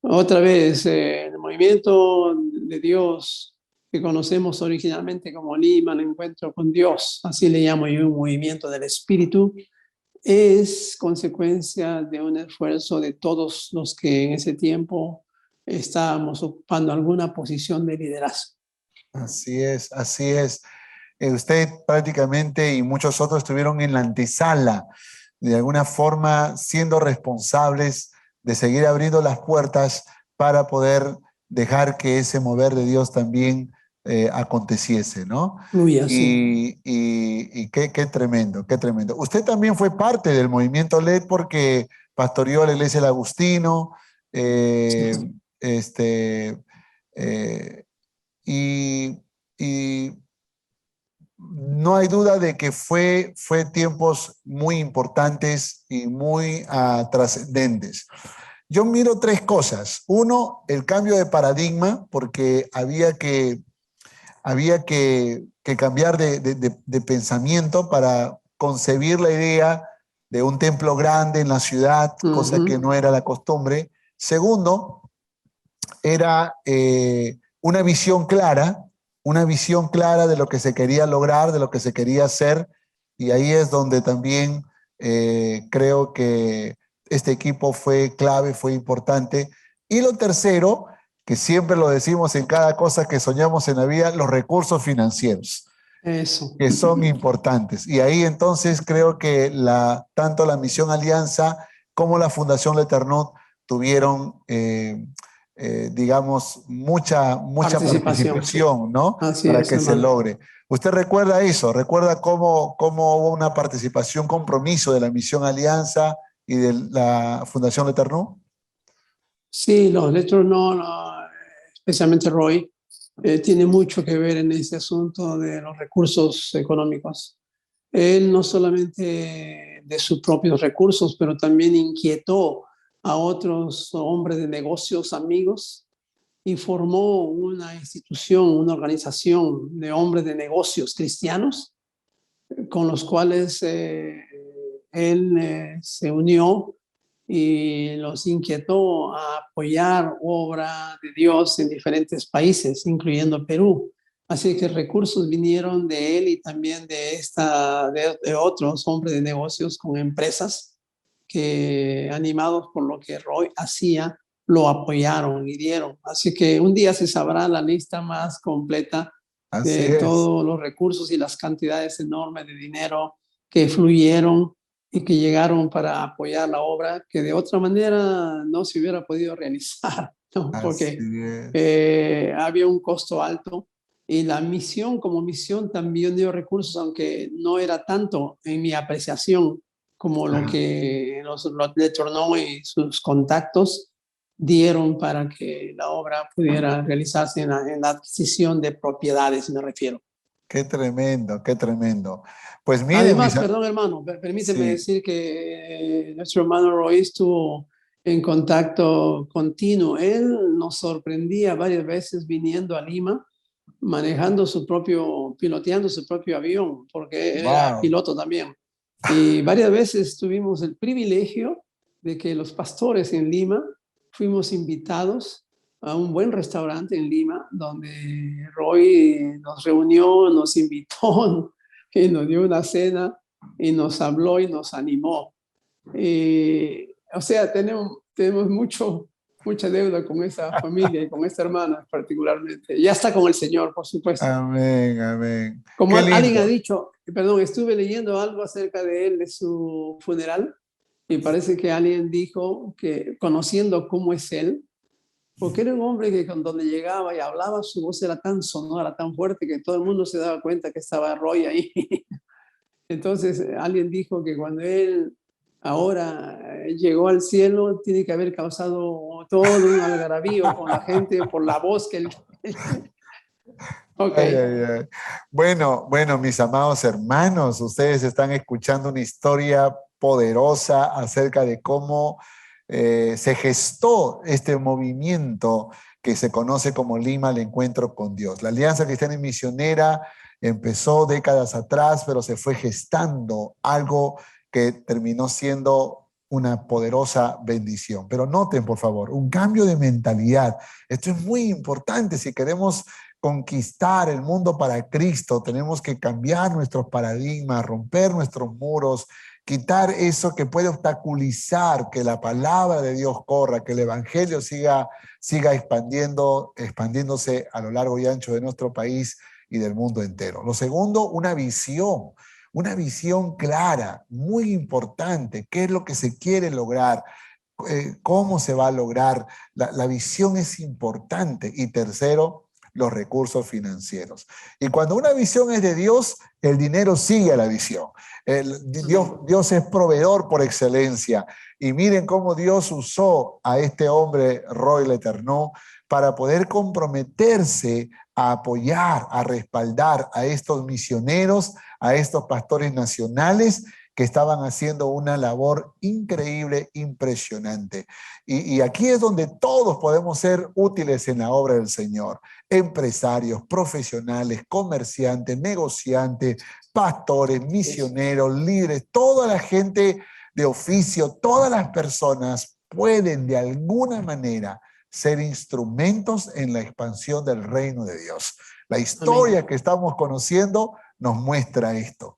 Otra vez, el movimiento de Dios que conocemos originalmente como Lima, el encuentro con Dios, así le llamo yo, un movimiento del Espíritu, es consecuencia de un esfuerzo de todos los que en ese tiempo estábamos ocupando alguna posición de liderazgo. Así es, así es. Usted prácticamente y muchos otros estuvieron en la antesala, de alguna forma siendo responsables de seguir abriendo las puertas para poder dejar que ese mover de Dios también aconteciese, ¿no? Y qué tremendo, qué tremendo. Usted también fue parte del movimiento LED porque pastoreó la iglesia del Agustino, y no hay duda de que fue tiempos muy importantes y muy trascendentes. Yo miro 3 cosas. Uno, el cambio de paradigma, porque había que cambiar de pensamiento para concebir la idea de un templo grande en la ciudad, cosa que no era la costumbre. Segundo, era una visión clara de lo que se quería lograr, de lo que se quería hacer, y ahí es donde también creo que este equipo fue clave, fue importante. Y lo tercero, que siempre lo decimos en cada cosa que soñamos en la vida, los recursos financieros, Eso. que son importantes. Y ahí entonces creo que tanto la Misión Alianza como la Fundación L'Eternut tuvieron, digamos, mucha participación, ¿no? Así Para es, que se hermano. logre. ¿Usted recuerda eso? ¿Recuerda cómo hubo una participación, compromiso de la Misión Alianza y de la Fundación L'Eternut? Sí, los letros no, especialmente Roy, tiene mucho que ver en ese asunto de los recursos económicos. Él no solamente de sus propios recursos, pero también inquietó a otros hombres de negocios, amigos, y formó una institución, una organización de hombres de negocios cristianos con los cuales él se unió y los inquietó a apoyar obra de Dios en diferentes países, incluyendo Perú. Así que recursos vinieron de él y también de otros hombres de negocios con empresas que, animados por lo que Roy hacía, lo apoyaron y dieron. Así que un día se sabrá la lista más completa Así de es. todos los recursos y las cantidades enormes de dinero que fluyeron y que llegaron para apoyar la obra, que de otra manera no se hubiera podido realizar, ¿no? Así Porque es. había un costo alto y la misión como misión también dio recursos, aunque no era tanto en mi apreciación como lo que los L'Eternut y sus contactos dieron para que la obra pudiera realizarse en la adquisición de propiedades, me refiero. Qué tremendo, qué tremendo. Pues miren, Además, perdón hermano, permíteme sí, decir que nuestro hermano Roy estuvo en contacto continuo. Él nos sorprendía varias veces viniendo a Lima, piloteando su propio avión, porque él era wow, piloto también. Y varias veces tuvimos el privilegio de que los pastores en Lima fuimos invitados a un buen restaurante en Lima, donde Roy nos reunió, nos invitó, y nos dio una cena y nos habló y nos animó. O sea, tenemos mucha deuda con esa familia y con esta hermana particularmente. Ya está con el Señor, por supuesto. amén, amén. Como Qué alguien ha lindo. dicho, perdón, estuve leyendo algo acerca de él, de su funeral, y parece que alguien dijo que conociendo cómo es él, porque era un hombre que cuando donde llegaba y hablaba, su voz era tan sonora, tan fuerte, que todo el mundo se daba cuenta que estaba Roy ahí. Entonces alguien dijo que cuando él ahora llegó al cielo, tiene que haber causado todo un algarabío con la gente por la voz que él... Ok, Ay, ay, ay. Bueno, bueno, mis amados hermanos, ustedes están escuchando una historia poderosa acerca de cómo se gestó este movimiento que se conoce como Lima al Encuentro con Dios. La Alianza Cristiana y Misionera empezó décadas atrás, pero se fue gestando algo que terminó siendo una poderosa bendición. Pero noten, por favor, un cambio de mentalidad. Esto es muy importante si queremos conquistar el mundo para Cristo. Tenemos que cambiar nuestros paradigmas, romper nuestros muros, quitar eso que puede obstaculizar que la palabra de Dios corra, que el evangelio siga expandiéndose a lo largo y ancho de nuestro país y del mundo entero. Lo segundo, una visión clara, muy importante. ¿Qué es lo que se quiere lograr? ¿Cómo se va a lograr? La visión es importante. Y tercero, los recursos financieros. Y cuando una visión es de Dios, el dinero sigue a la visión. Dios es proveedor por excelencia. Y miren cómo Dios usó a este hombre, Roy L'Eternut, para poder comprometerse a apoyar, a respaldar a estos misioneros, a estos pastores nacionales que estaban haciendo una labor increíble, impresionante. Y aquí es donde todos podemos ser útiles en la obra del Señor. Empresarios, profesionales, comerciantes, negociantes, pastores, misioneros, líderes, toda la gente de oficio, todas las personas pueden de alguna manera ser instrumentos en la expansión del reino de Dios. La historia amén. que estamos conociendo nos muestra esto.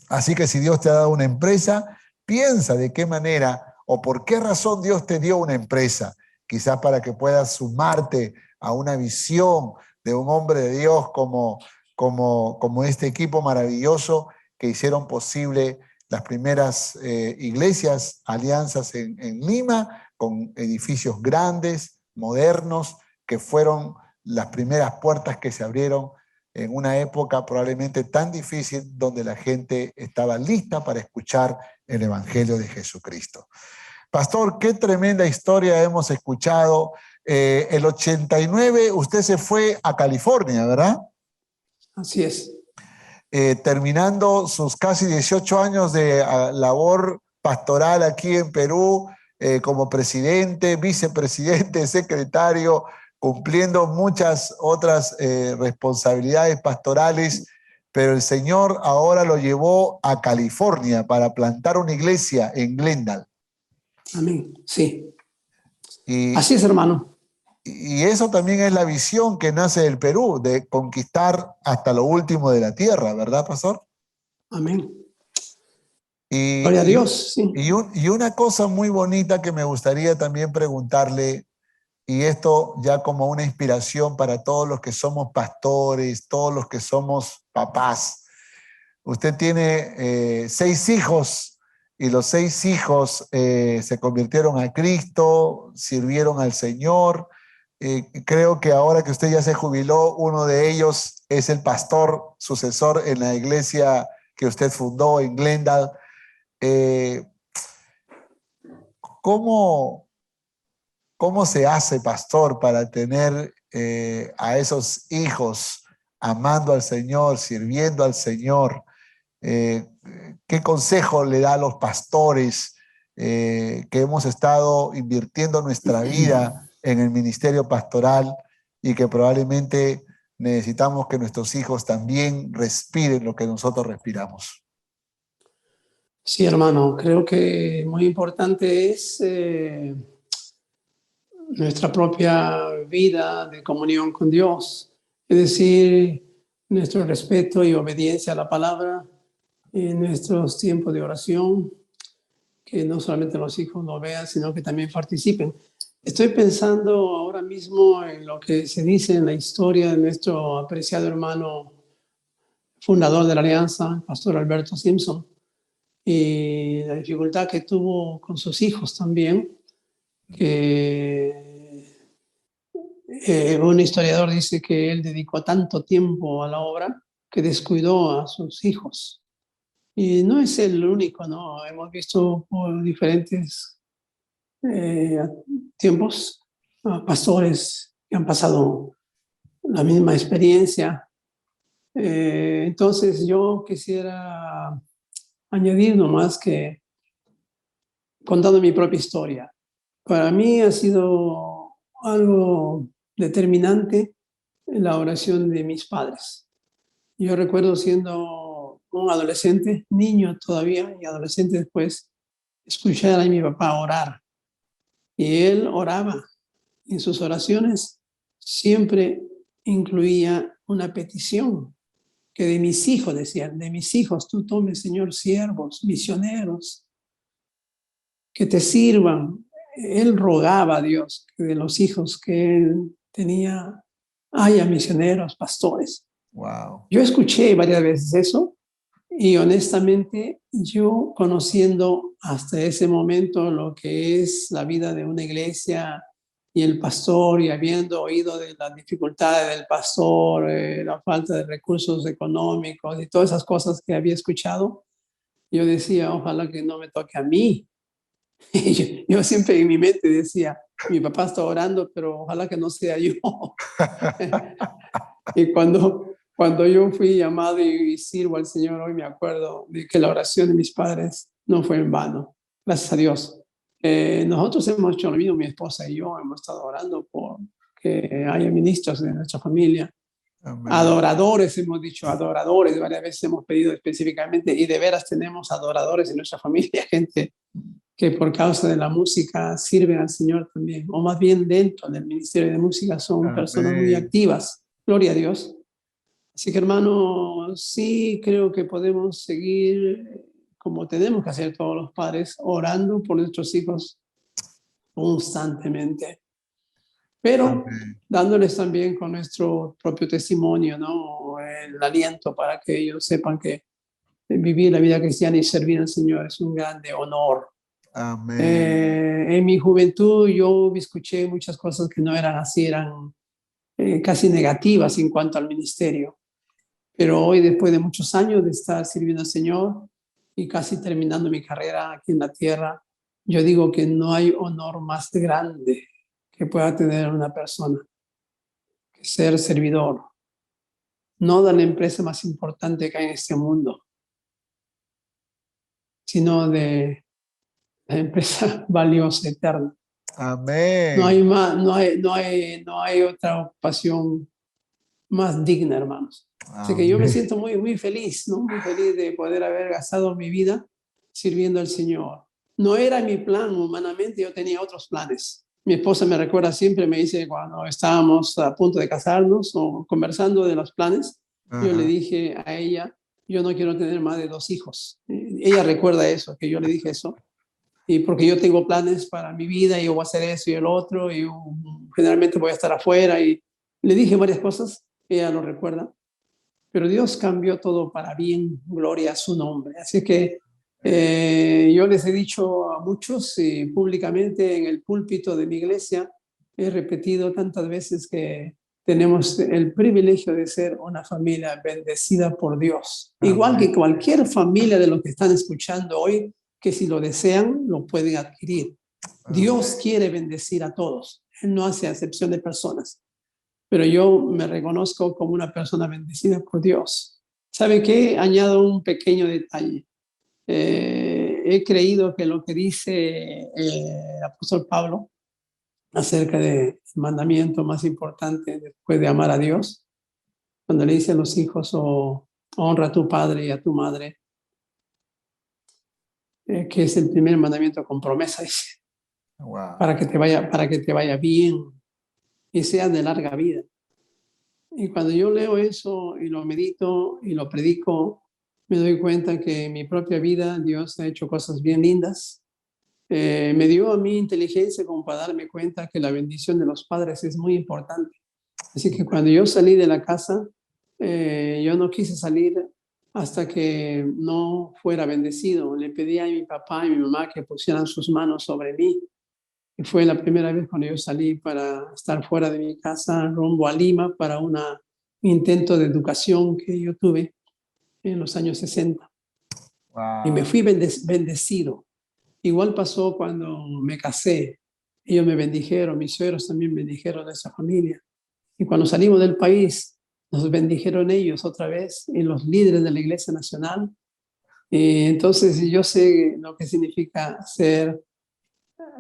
Así que si Dios te ha dado una empresa, piensa de qué manera o por qué razón Dios te dio una empresa. Quizás para que puedas sumarte a una visión de un hombre de Dios como este equipo maravilloso que hicieron posible las primeras iglesias, alianzas en Lima, con edificios grandes, modernos, que fueron las primeras puertas que se abrieron en una época probablemente tan difícil donde la gente estaba lista para escuchar el Evangelio de Jesucristo. Pastor, qué tremenda historia hemos escuchado. El 89 usted se fue a California, ¿verdad? Así es. Terminando sus casi 18 años de labor pastoral aquí en Perú, como presidente, vicepresidente, secretario, cumpliendo muchas otras responsabilidades pastorales, pero el Señor ahora lo llevó a California para plantar una iglesia en Glendale. Amén. Sí. Y, así es, hermano. y eso también es la visión que nace del Perú, de conquistar hasta lo último de la tierra, ¿verdad, pastor? Amén. Y, Gloria a Dios, sí. y una cosa muy bonita que me gustaría también preguntarle, y esto ya como una inspiración para todos los que somos pastores, todos los que somos papás. Usted tiene 6 hijos y los 6 hijos se convirtieron a Cristo, sirvieron al Señor. Creo que ahora que usted ya se jubiló, uno de ellos es el pastor sucesor en la iglesia que usted fundó en Glendale. ¿Cómo se hace, pastor, para tener a esos hijos amando al Señor, sirviendo al Señor? ¿Qué consejo le da a los pastores que hemos estado invirtiendo nuestra vida en el ministerio pastoral y que probablemente necesitamos que nuestros hijos también respiren lo que nosotros respiramos? Sí, hermano, creo que muy importante es nuestra propia vida de comunión con Dios, es decir, nuestro respeto y obediencia a la palabra en nuestros tiempos de oración, que no solamente los hijos lo vean, sino que también participen. Estoy pensando ahora mismo en lo que se dice en la historia de nuestro apreciado hermano fundador de la Alianza, el pastor Alberto Simpson, y la dificultad que tuvo con sus hijos también, que un historiador dice que él dedicó tanto tiempo a la obra que descuidó a sus hijos. Y no es el único, ¿no? Hemos visto por diferentes tiempos pastores que han pasado la misma experiencia. Entonces yo quisiera añadir nomás que, contando mi propia historia, para mí ha sido algo determinante la oración de mis padres. Yo recuerdo siendo un adolescente, niño todavía y adolescente después, escuchar a mi papá orar. Y él oraba. En sus oraciones siempre incluía una petición, que de mis hijos, decían, de mis hijos tú tomes, Señor, siervos, misioneros, que te sirvan. Él rogaba a Dios que de los hijos que él tenía haya misioneros, pastores. Wow. Yo escuché varias veces eso y honestamente yo, conociendo hasta ese momento lo que es la vida de una iglesia y el pastor, y habiendo oído de las dificultades del pastor, la falta de recursos económicos y todas esas cosas que había escuchado, yo decía, ojalá que no me toque a mí. Yo siempre en mi mente decía, mi papá está orando, pero ojalá que no sea yo. Y cuando yo fui llamado y sirvo al Señor, hoy me acuerdo de que la oración de mis padres no fue en vano. Gracias a Dios. Nosotros hemos hecho lo mismo, mi esposa y yo hemos estado orando por que haya ministros de nuestra familia. Amén. Adoradores, hemos dicho adoradores, varias veces hemos pedido específicamente, y de veras tenemos adoradores en nuestra familia, gente que por causa de la música sirven al Señor también, o más bien dentro del ministerio de música son Amén. personas muy activas. Gloria a Dios. Así que, hermano, sí creo que podemos seguir como tenemos que hacer todos los padres, orando por nuestros hijos constantemente, pero Amén. dándoles también con nuestro propio testimonio, ¿no? El aliento para que ellos sepan que vivir la vida cristiana y servir al Señor es un grande honor. Amén. En mi juventud yo escuché muchas cosas que no eran así, eran casi negativas en cuanto al ministerio. Pero hoy, después de muchos años de estar sirviendo al Señor y casi terminando mi carrera aquí en la tierra, yo digo que no hay honor más grande que pueda tener una persona que ser servidor, no de la empresa más importante que hay en este mundo, sino de la empresa valiosa, eterna. Amén. No hay más, no hay otra ocupación más digna, hermanos. Así que yo me siento muy feliz, ¿no? Muy feliz de poder haber gastado mi vida sirviendo al Señor. No era mi plan humanamente, yo tenía otros planes. Mi esposa me recuerda siempre, me dice cuando estábamos a punto de casarnos o conversando de los planes, yo le dije a ella, yo no quiero tener más de 2 hijos. Ella recuerda eso, que yo le dije eso. Y porque yo tengo planes para mi vida y yo voy a hacer eso y el otro y yo generalmente voy a estar afuera y le dije varias cosas, ella lo recuerda. Pero Dios cambió todo para bien, gloria a su nombre. Así que yo les he dicho a muchos públicamente en el púlpito de mi iglesia, he repetido tantas veces que tenemos el privilegio de ser una familia bendecida por Dios. Amén. Igual que cualquier familia de los que están escuchando hoy, que si lo desean, lo pueden adquirir. Amén. Dios quiere bendecir a todos. Él no hace acepción de personas. Pero yo me reconozco como una persona bendecida por Dios. ¿Sabe qué? Añado un pequeño detalle. He creído que lo que dice el apóstol Pablo acerca del mandamiento más importante después de amar a Dios, cuando le dice a los hijos, honra a tu padre y a tu madre, que es el primer mandamiento con promesa, dice, wow. para que te vaya bien y sea de larga vida. Y cuando yo leo eso y lo medito y lo predico, me doy cuenta que en mi propia vida Dios ha hecho cosas bien lindas. Me dio a mí inteligencia como para darme cuenta que la bendición de los padres es muy importante. Así que cuando yo salí de la casa, yo no quise salir hasta que no fuera bendecido. Le pedí a mi papá y mi mamá que pusieran sus manos sobre mí. Y fue la primera vez cuando yo salí para estar fuera de mi casa, rumbo a Lima, para un intento de educación que yo tuve en los años 60. Wow. Y me fui bendecido. Igual pasó cuando me casé. Ellos me bendijeron, mis suegros también bendijeron a esa familia. Y cuando salimos del país, nos bendijeron ellos otra vez, y los líderes de la Iglesia Nacional. Entonces yo sé lo que significa ser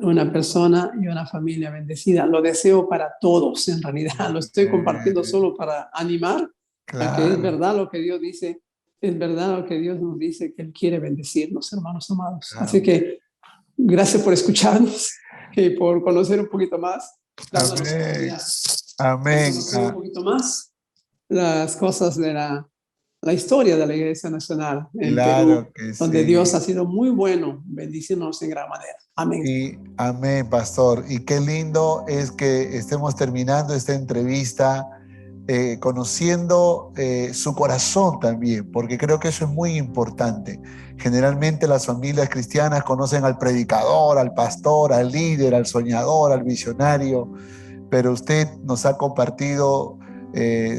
una persona y una familia bendecida. Lo deseo para todos, en realidad. Lo estoy compartiendo solo para animar, claro. Que es verdad lo que Dios dice, es verdad lo que Dios nos dice, que Él quiere bendecirnos, hermanos amados. Claro. Así que gracias por escucharnos y por conocer un poquito más. Amén. Amén. Conocer un poquito más las cosas de la historia de la Iglesia Nacional en claro Perú, donde sí. Dios ha sido muy bueno, bendiciéndonos en gran manera. Amén. Y, amén, pastor. Y qué lindo es que estemos terminando esta entrevista conociendo su corazón también, porque creo que eso es muy importante. Generalmente las familias cristianas conocen al predicador, al pastor, al líder, al soñador, al visionario, pero usted nos ha compartido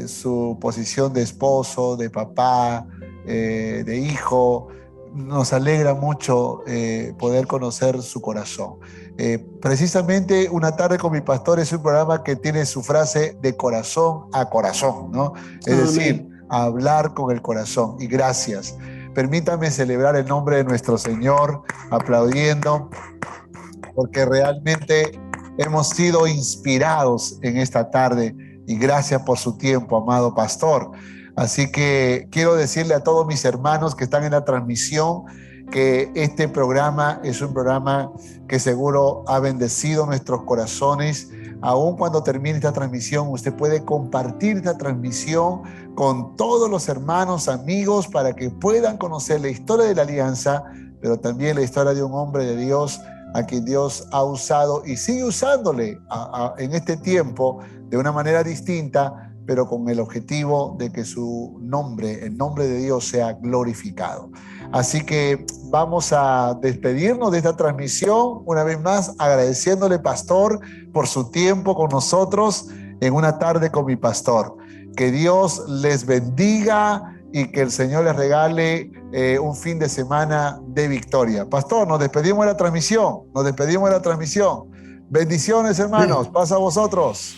su posición de esposo, de papá, de hijo. Nos alegra mucho poder conocer su corazón. Precisamente Una tarde con mi pastor es un programa que tiene su frase de corazón a corazón, ¿no? Es decir, hablar con el corazón. Y gracias. Permítame celebrar el nombre de nuestro Señor aplaudiendo, porque realmente hemos sido inspirados en esta tarde. Y gracias por su tiempo, amado pastor. Así que quiero decirle a todos mis hermanos que están en la transmisión que este programa es un programa que seguro ha bendecido nuestros corazones, aun cuando termine esta transmisión, usted puede compartir esta transmisión con todos los hermanos, amigos, para que puedan conocer la historia de la alianza, pero también la historia de un hombre de Dios a quien Dios ha usado y sigue usándole en este tiempo de una manera distinta, pero con el objetivo de que su nombre, el nombre de Dios, sea glorificado. Así que vamos a despedirnos de esta transmisión, una vez más agradeciéndole, pastor, por su tiempo con nosotros en Una Tarde con mi Pastor. Que Dios les bendiga y que el Señor les regale un fin de semana de victoria. Pastor, nos despedimos de la transmisión. Bendiciones, hermanos. Pasa a vosotros.